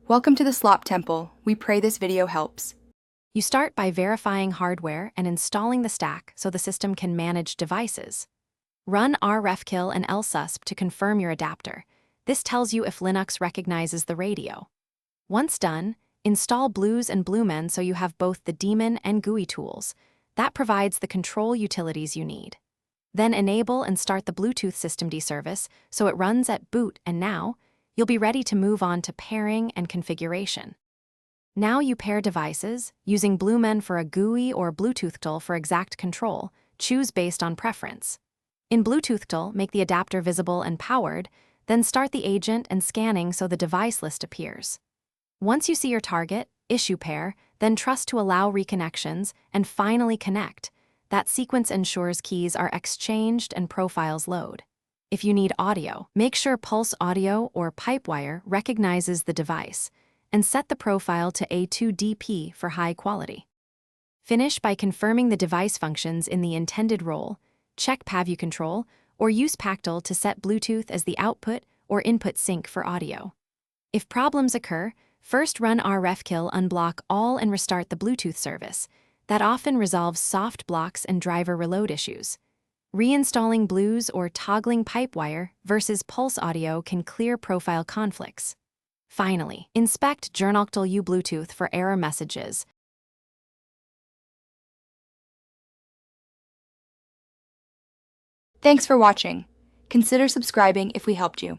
Welcome to the Slop Temple. We pray this video helps. You start by verifying hardware and installing the stack so the system can manage devices. Run rrefkill and lsusp to confirm your adapter. This tells you if Linux recognizes the radio. Once done, install Blues and Bluemen so you have both the daemon and GUI tools. That provides the control utilities you need. Then enable and start the Bluetooth systemd service so it runs at boot, and now you'll be ready to move on to pairing and configuration. Now you pair devices, using Bluemen for a GUI or Bluetooth tool for exact control. Choose based on preference. In Bluetooth tool, make the adapter visible and powered, then start the agent and scanning so the device list appears. Once you see your target, issue pair, then trust to allow reconnections, and finally connect. That sequence ensures keys are exchanged and profiles load. If you need audio, make sure Pulse Audio or Pipewire recognizes the device, and set the profile to A2DP for high quality. Finish by confirming the device functions in the intended role, check PAVU control, or use Pactal to set Bluetooth as the output or input sync for audio. If problems occur, first run rrefkill, unblock all, and restart the Bluetooth service. That often resolves soft blocks and driver reload issues. Reinstalling Blues or toggling Pipewire versus Pulse Audio can clear profile conflicts. Finally, inspect journalctal u Bluetooth for error messages. Thanks for watching. Consider subscribing if we helped you.